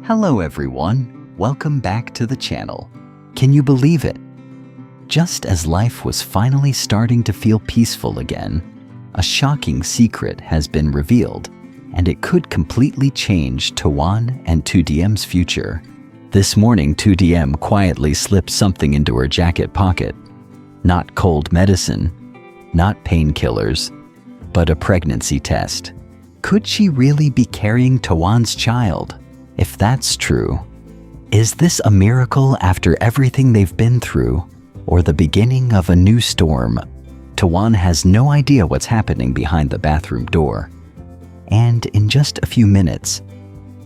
Hello everyone, welcome back to the channel. Can you believe it? Just as life was finally starting to feel peaceful again, a shocking secret has been revealed, and it could completely change Toan and Diem's future. This morning, Diem quietly slipped something into her jacket pocket. Not cold medicine, not painkillers, but a pregnancy test. Could she really be carrying Toan's child? If that's true, is this a miracle after everything they've been through, or the beginning of a new storm? Toan has no idea what's happening behind the bathroom door. And in just a few minutes,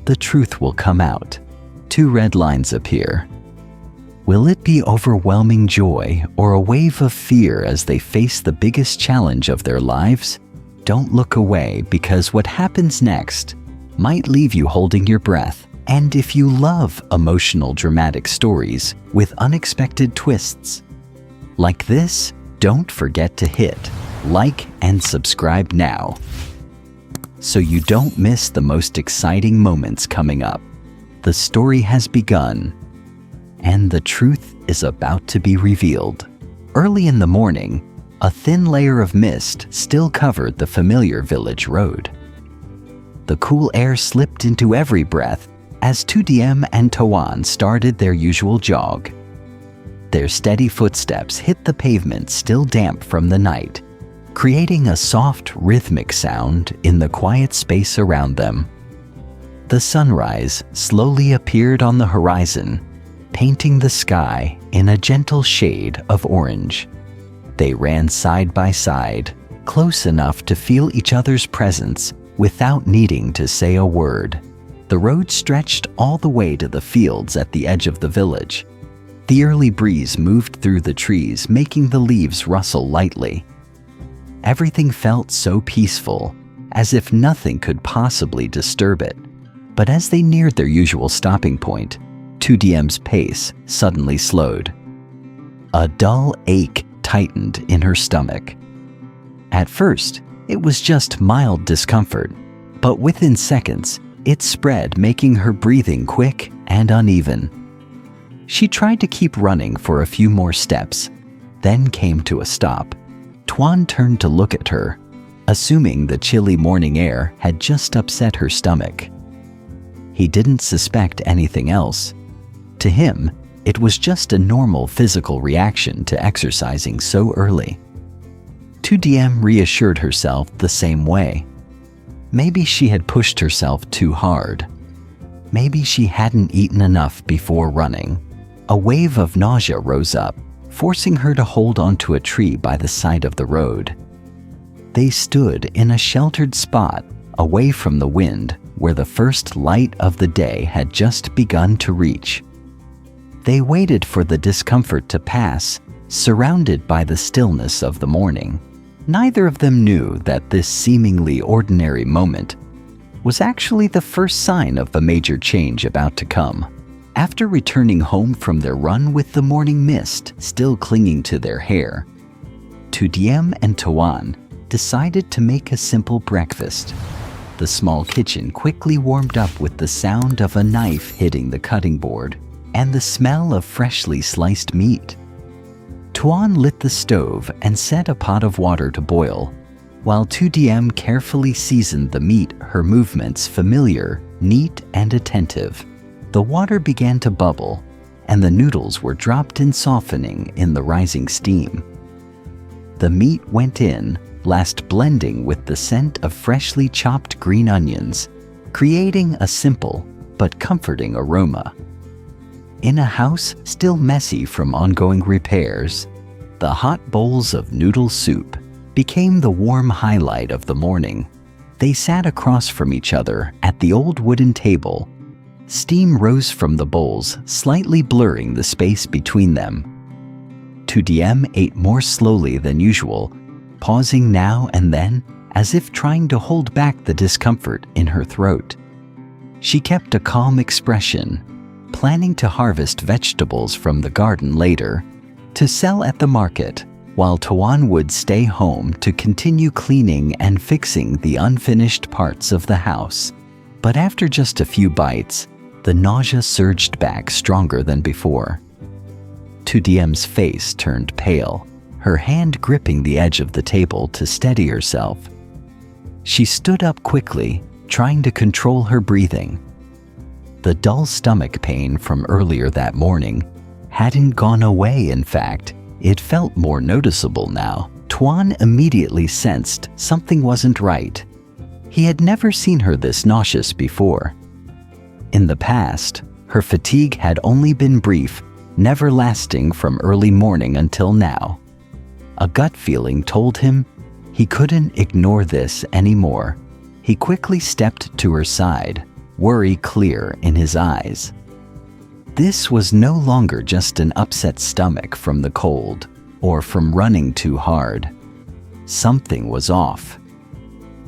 the truth will come out. 2 red lines appear. Will it be overwhelming joy or a wave of fear as they face the biggest challenge of their lives? Don't look away, because what happens next might leave you holding your breath. And if you love emotional, dramatic stories with unexpected twists like this, don't forget to hit like and subscribe now so you don't miss the most exciting moments coming up. The story has begun, and the truth is about to be revealed. Early in the morning, a thin layer of mist still covered the familiar village road. The cool air slipped into every breath as Diem and Toan started their usual jog. Their steady footsteps hit the pavement still damp from the night, creating a soft, rhythmic sound in the quiet space around them. The sunrise slowly appeared on the horizon, painting the sky in a gentle shade of orange. They ran side by side, close enough to feel each other's presence without needing to say a word. The road stretched all the way to the fields at the edge of the village. The early breeze moved through the trees, making the leaves rustle lightly. Everything felt so peaceful, as if nothing could possibly disturb it. But as they neared their usual stopping point, Diem's pace suddenly slowed. A dull ache tightened in her stomach. At first, it was just mild discomfort, but within seconds, it spread, making her breathing quick and uneven. She tried to keep running for a few more steps, then came to a stop. Toan turned to look at her, assuming the chilly morning air had just upset her stomach. He didn't suspect anything else. To him, it was just a normal physical reaction to exercising so early. Diem reassured herself the same way. Maybe she had pushed herself too hard. Maybe she hadn't eaten enough before running. A wave of nausea rose up, forcing her to hold onto a tree by the side of the road. They stood in a sheltered spot, away from the wind, where the first light of the day had just begun to reach. They waited for the discomfort to pass, surrounded by the stillness of the morning. Neither of them knew that this seemingly ordinary moment was actually the first sign of a major change about to come. After returning home from their run with the morning mist still clinging to their hair, Diem and Toan decided to make a simple breakfast. The small kitchen quickly warmed up with the sound of a knife hitting the cutting board and the smell of freshly sliced meat. Toan lit the stove and set a pot of water to boil, while Diem carefully seasoned the meat, her movements familiar, neat, and attentive. The water began to bubble, and the noodles were dropped in, softening in the rising steam. The meat went in, last blending with the scent of freshly chopped green onions, creating a simple but comforting aroma. In a house still messy from ongoing repairs, the hot bowls of noodle soup became the warm highlight of the morning. They sat across from each other at the old wooden table. Steam rose from the bowls, slightly blurring the space between them. Diem ate more slowly than usual, pausing now and then as if trying to hold back the discomfort in her throat. She kept a calm expression, planning to harvest vegetables from the garden later to sell at the market. while Toan would stay home to continue cleaning and fixing the unfinished parts of the house. But after just a few bites, the nausea surged back stronger than before. Diem's face turned pale, her hand gripping the edge of the table to steady herself. She stood up quickly, trying to control her breathing. The dull stomach pain from earlier that morning hadn't gone away. In fact, it felt more noticeable now. Toan immediately sensed something wasn't right. He had never seen her this nauseous before. In the past, her fatigue had only been brief, never lasting from early morning until now. A gut feeling told him he couldn't ignore this anymore. He quickly stepped to her side, worry clear in his eyes. This was no longer just an upset stomach from the cold or from running too hard. Something was off.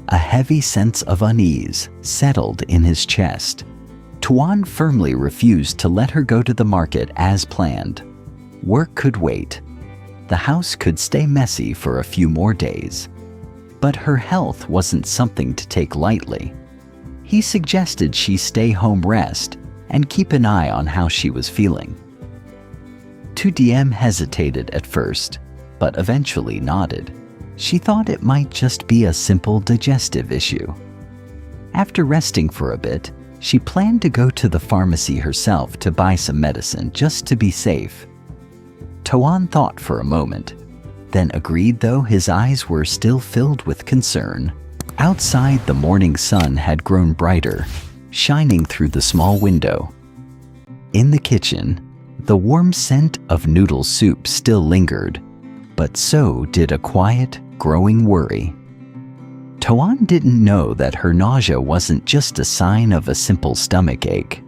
A heavy sense of unease settled in his chest. Toan firmly refused to let her go to the market as planned. Work could wait. The house could stay messy for a few more days. But her health wasn't something to take lightly. He suggested she stay home, rest, and keep an eye on how she was feeling. Diem hesitated at first, but eventually nodded. She thought it might just be a simple digestive issue. After resting for a bit, she planned to go to the pharmacy herself to buy some medicine just to be safe. Toan thought for a moment, then agreed, though his eyes were still filled with concern. Outside, the morning sun had grown brighter, shining through the small window. In the kitchen, the warm scent of noodle soup still lingered, but so did a quiet, growing worry. Toan didn't know that her nausea wasn't just a sign of a simple stomach ache.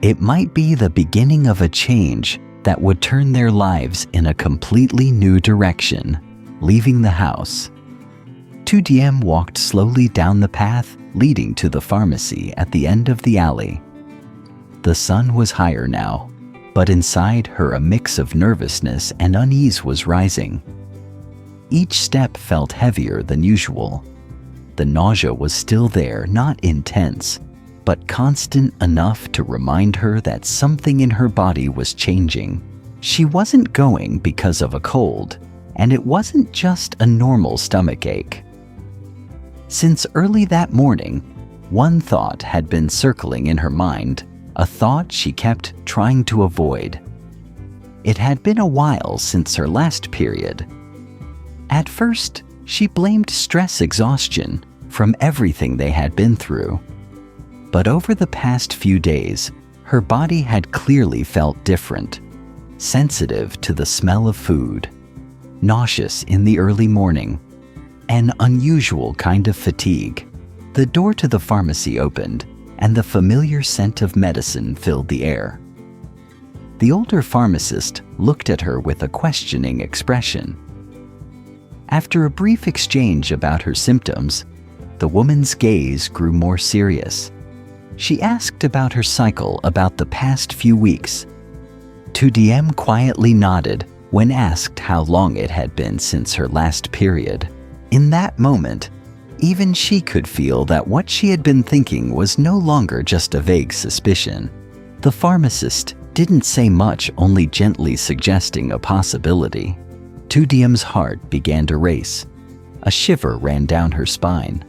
It might be the beginning of a change that would turn their lives in a completely new direction. Leaving the house, Diem walked slowly down the path leading to the pharmacy at the end of the alley. The sun was higher now, but inside her a mix of nervousness and unease was rising. Each step felt heavier than usual. The nausea was still there, not intense, but constant enough to remind her that something in her body was changing. She wasn't going because of a cold, and it wasn't just a normal stomach ache. Since early that morning, one thought had been circling in her mind, a thought she kept trying to avoid. It had been a while since her last period. At first, she blamed stress exhaustion from everything they had been through. But over the past few days, her body had clearly felt different, sensitive to the smell of food, nauseous in the early morning, an unusual kind of fatigue. The door to the pharmacy opened, and the familiar scent of medicine filled the air. The older pharmacist looked at her with a questioning expression. After a brief exchange about her symptoms, the woman's gaze grew more serious. She asked about her cycle about the past few weeks. Diem quietly nodded when asked how long it had been since her last period. In that moment, even she could feel that what she had been thinking was no longer just a vague suspicion. The pharmacist didn't say much, only gently suggesting a possibility. Diem's heart began to race. A shiver ran down her spine.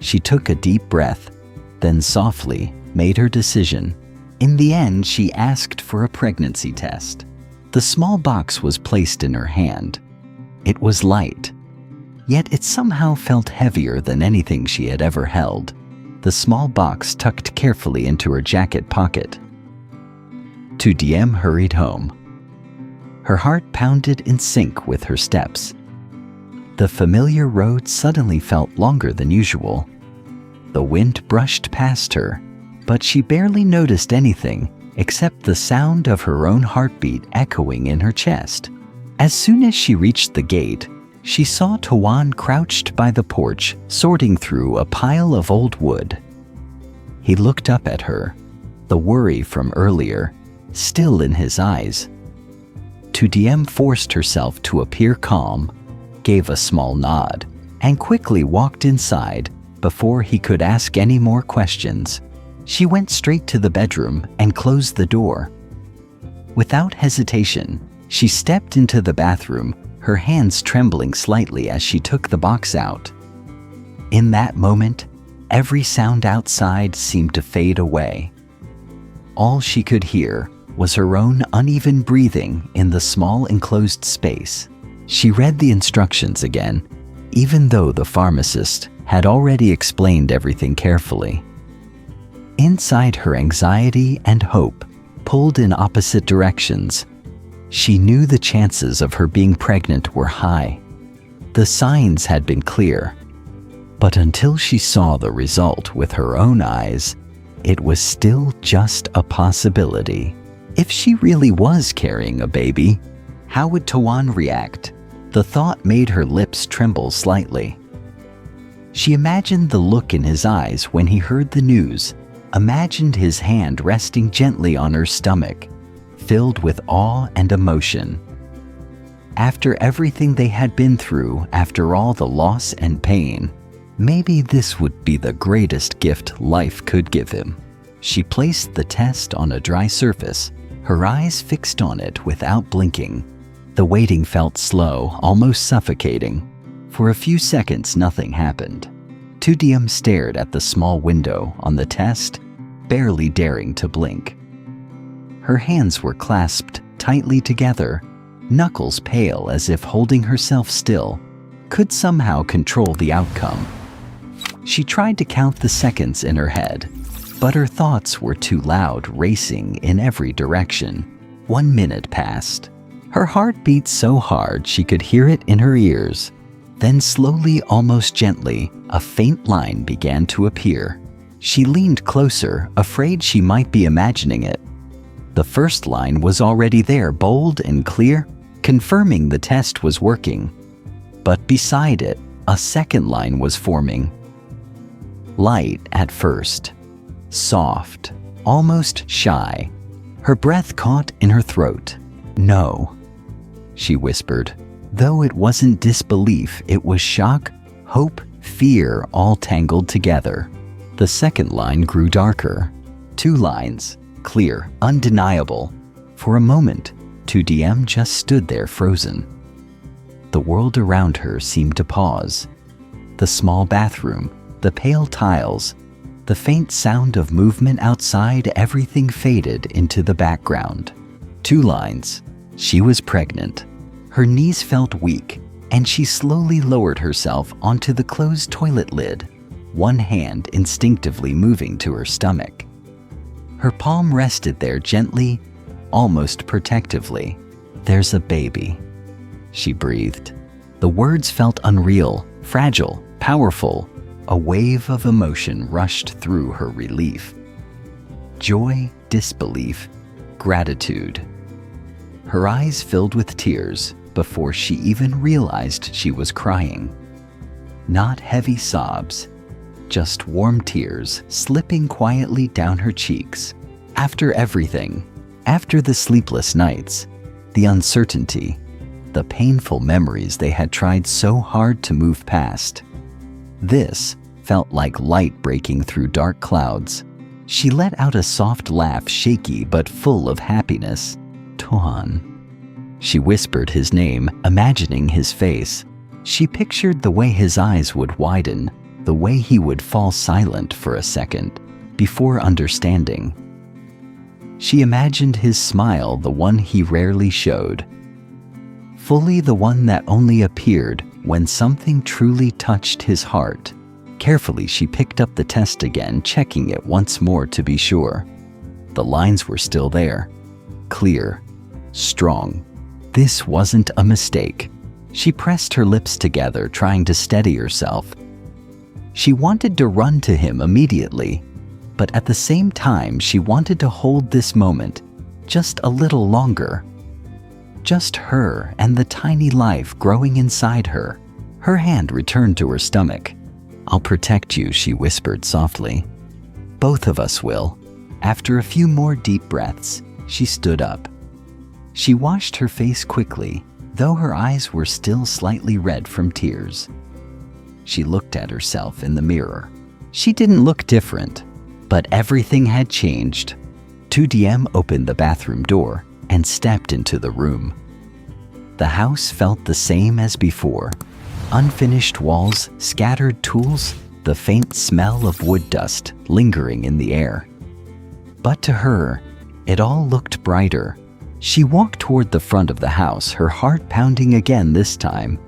She took a deep breath, then softly made her decision. In the end, she asked for a pregnancy test. The small box was placed in her hand. It was light, yet it somehow felt heavier than anything she had ever held. The small box tucked carefully into her jacket pocket. Diem hurried home. Her heart pounded in sync with her steps. The familiar road suddenly felt longer than usual. The wind brushed past her, but she barely noticed anything except the sound of her own heartbeat echoing in her chest. As soon as she reached the gate, she saw Toan crouched by the porch, sorting through a pile of old wood. He looked up at her, the worry from earlier still in his eyes. Diem forced herself to appear calm, gave a small nod, and quickly walked inside before he could ask any more questions. She went straight to the bedroom and closed the door. Without hesitation, she stepped into the bathroom, her hands trembling slightly as she took the box out. In that moment, every sound outside seemed to fade away. All she could hear was her own uneven breathing in the small enclosed space. She read the instructions again, even though the pharmacist had already explained everything carefully. Inside her, anxiety and hope pulled in opposite directions. She knew the chances of her being pregnant were high. The signs had been clear. But until she saw the result with her own eyes, it was still just a possibility. If she really was carrying a baby, how would Toan react? The thought made her lips tremble slightly. She imagined the look in his eyes when he heard the news, imagined his hand resting gently on her stomach, filled with awe and emotion. After everything they had been through, after all the loss and pain, maybe this would be the greatest gift life could give him. She placed the test on a dry surface, her eyes fixed on it without blinking. The waiting felt slow, almost suffocating. For a few seconds, nothing happened. Diem stared at the small window on the test, barely daring to blink. Her hands were clasped tightly together, knuckles pale as if holding herself still, could somehow control the outcome. She tried to count the seconds in her head, but her thoughts were too loud, racing in every direction. 1 minute passed. Her heart beat so hard she could hear it in her ears. Then slowly, almost gently, a faint line began to appear. She leaned closer, afraid she might be imagining it. The first line was already there, bold and clear, confirming the test was working. But beside it, a second line was forming. Light at first, soft, almost shy. Her breath caught in her throat. "No," she whispered. Though it wasn't disbelief, it was shock, hope, fear, all tangled together. The second line grew darker. 2 lines, clear, undeniable. For a moment, Diem just stood there frozen. The world around her seemed to pause. The small bathroom, the pale tiles, the faint sound of movement outside, everything faded into the background. 2 lines. She was pregnant. Her knees felt weak, and she slowly lowered herself onto the closed toilet lid, one hand instinctively moving to her stomach. Her palm rested there gently, almost protectively. "There's a baby," she breathed. The words felt unreal, fragile, powerful. A wave of emotion rushed through her: relief, joy, disbelief, gratitude. Her eyes filled with tears before she even realized she was crying. Not heavy sobs, just warm tears slipping quietly down her cheeks. After everything, after the sleepless nights, the uncertainty, the painful memories they had tried so hard to move past, this felt like light breaking through dark clouds. She let out a soft laugh, shaky but full of happiness. "Toan." She whispered his name, imagining his face. She pictured the way his eyes would widen, the way he would fall silent for a second, before understanding. She imagined his smile, the one he rarely showed. Fully the one that only appeared when something truly touched his heart. Carefully, she picked up the test again, checking it once more to be sure. The lines were still there, clear, strong. This wasn't a mistake. She pressed her lips together, trying to steady herself. She wanted to run to him immediately, but at the same time, she wanted to hold this moment just a little longer. Just her and the tiny life growing inside her. Her hand returned to her stomach. "I'll protect you," she whispered softly. "Both of us will." After a few more deep breaths, she stood up. She washed her face quickly, though her eyes were still slightly red from tears. She looked at herself in the mirror. She didn't look different, but everything had changed. Diem opened the bathroom door and stepped into the room. The house felt the same as before. Unfinished walls, scattered tools, the faint smell of wood dust lingering in the air. But to her, it all looked brighter. She walked toward the front of the house, her heart pounding again this time,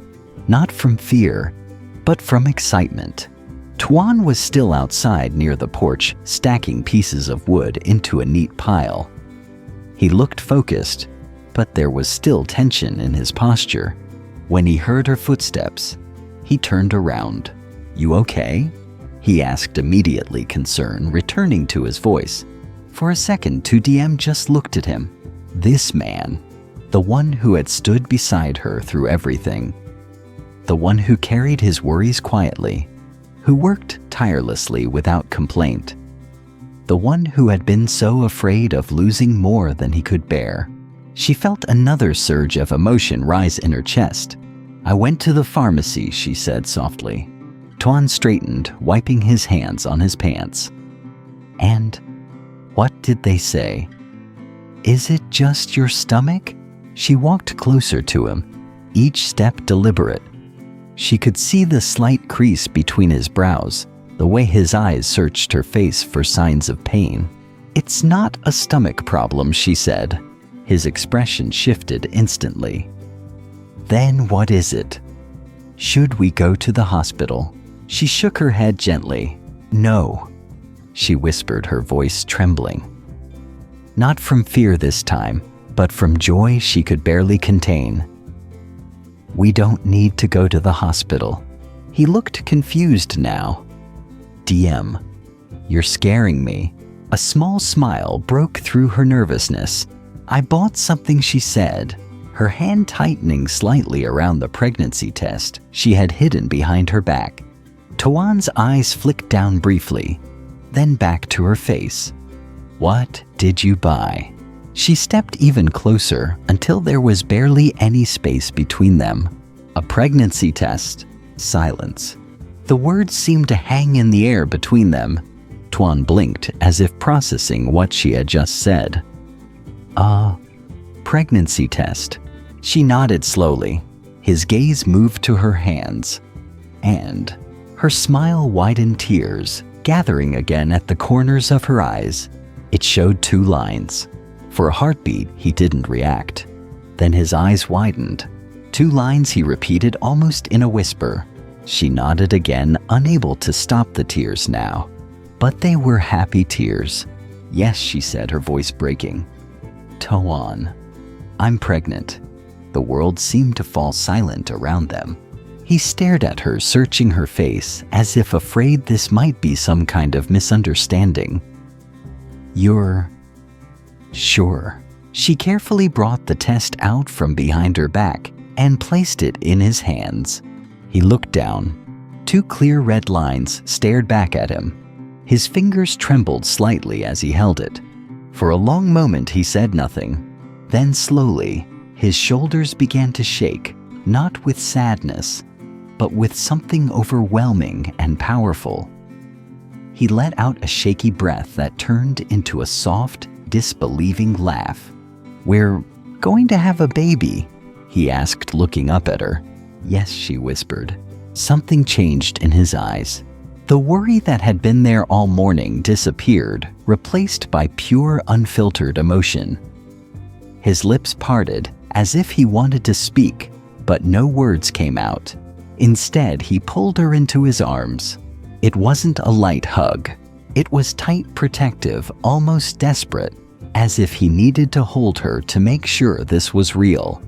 not from fear, but from excitement. Toan was still outside near the porch, stacking pieces of wood into a neat pile. He looked focused, but there was still tension in his posture. When he heard her footsteps, he turned around. "You okay?" he asked, immediately, concern returning to his voice. For a second, Diem just looked at him. This man, the one who had stood beside her through everything, the one who carried his worries quietly, who worked tirelessly without complaint, the one who had been so afraid of losing more than he could bear. She felt another surge of emotion rise in her chest. "I went to the pharmacy," she said softly. Toan straightened, wiping his hands on his pants. "And what did they say?" "Is it just your stomach?" She walked closer to him, each step deliberate. She could see the slight crease between his brows, the way his eyes searched her face for signs of pain. "It's not a stomach problem," she said. His expression shifted instantly. "Then what is it? Should we go to the hospital?" She shook her head gently. "No," she whispered, her voice trembling. Not from fear this time, but from joy she could barely contain. "We don't need to go to the hospital." He looked confused now. "Diem, you're scaring me." A small smile broke through her nervousness. "I bought something," she said, her hand tightening slightly around the pregnancy test she had hidden behind her back. Toan's eyes flicked down briefly, then back to her face. "What did you buy?" She stepped even closer until there was barely any space between them. "A pregnancy test." Silence. The words seemed to hang in the air between them. Toan blinked as if processing what she had just said. Pregnancy test." She nodded slowly. His gaze moved to her hands, and her smile widened, tears gathering again at the corners of her eyes. It showed 2 lines. For a heartbeat, he didn't react. Then his eyes widened. 2 lines he repeated almost in a whisper. She nodded again, unable to stop the tears now. But they were happy tears. "Yes," she said, her voice breaking. "Toan, I'm pregnant." The world seemed to fall silent around them. He stared at her, searching her face, as if afraid this might be some kind of misunderstanding. "You're sure?" She carefully brought the test out from behind her back and placed it in his hands. He looked down. 2 clear red lines stared back at him. His fingers trembled slightly as he held it. For a long moment he said nothing. Then slowly, his shoulders began to shake, not with sadness, but with something overwhelming and powerful. He let out a shaky breath that turned into a soft, disbelieving laugh. "We're going to have a baby?" he asked, looking up at her. "Yes," she whispered. Something changed in his eyes. The worry that had been there all morning disappeared, replaced by pure, unfiltered emotion. His lips parted, as if he wanted to speak, but no words came out. Instead, he pulled her into his arms. It wasn't a light hug. It was tight, protective, almost desperate, as if he needed to hold her to make sure this was real.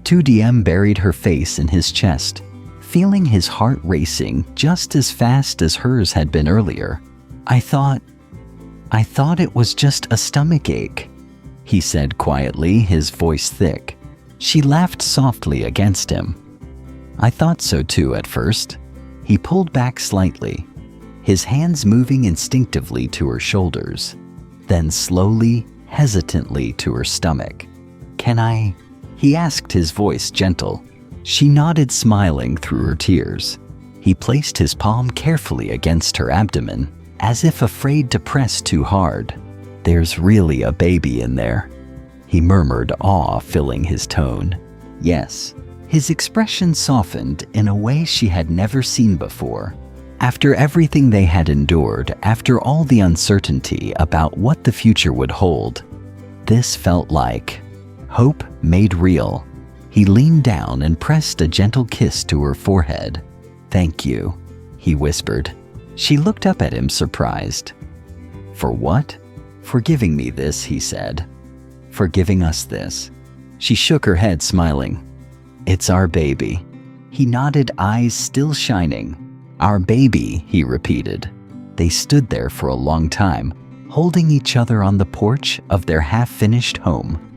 Diem buried her face in his chest, feeling his heart racing just as fast as hers had been earlier. I thought it was just a stomach ache," he said quietly, his voice thick. She laughed softly against him. "I thought so too at first." He pulled back slightly, his hands moving instinctively to her shoulders, then slowly, hesitantly to her stomach. Can I? He asked, his voice gentle. She nodded, smiling through her tears. He placed his palm carefully against her abdomen, as if afraid to press too hard. There's really a baby in there, he murmured, awe filling his tone. Yes. His expression softened in a way she had never seen before. After everything they had endured, after all the uncertainty about what the future would hold, this felt like hope made real. He leaned down and pressed a gentle kiss to her forehead. Thank you, he whispered. She looked up at him, surprised. For what? For giving me this, he said. For giving us this. She shook her head, smiling. It's our baby. He nodded, eyes still shining. Our baby, he repeated. They stood there for a long time, holding each other on the porch of their half-finished home.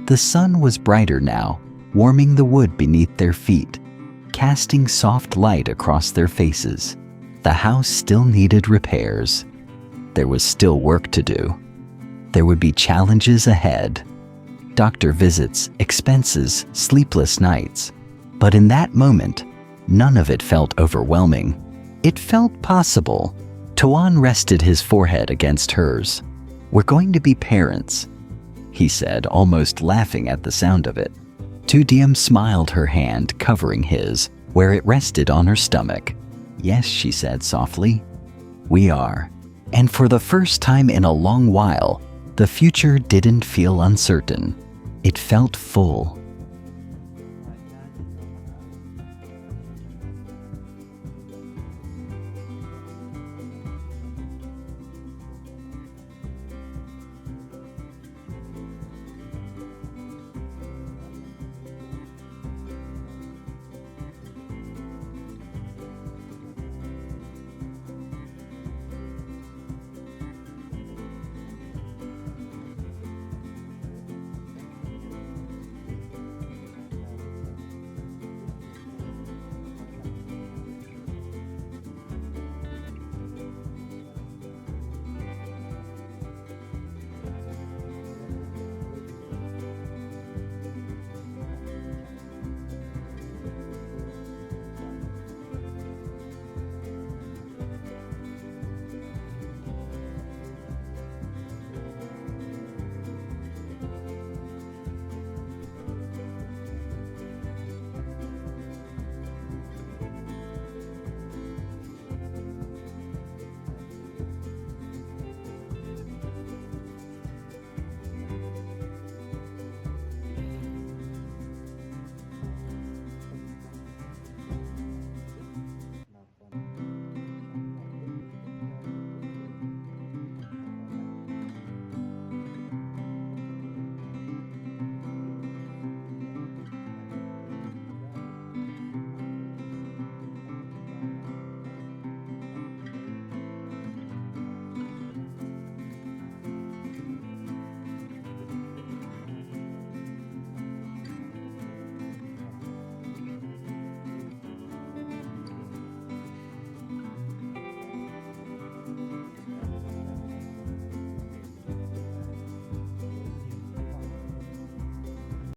The sun was brighter now, warming the wood beneath their feet, casting soft light across their faces. The house still needed repairs. There was still work to do. There would be challenges ahead. Doctor visits, expenses, sleepless nights. But in that moment, none of it felt overwhelming. It felt possible. Toan rested his forehead against hers. We're going to be parents, he said, almost laughing at the sound of it. Diem smiled, her hand covering his, where it rested on her stomach. Yes, she said softly. We are. And for the first time in a long while, the future didn't feel uncertain. It felt full.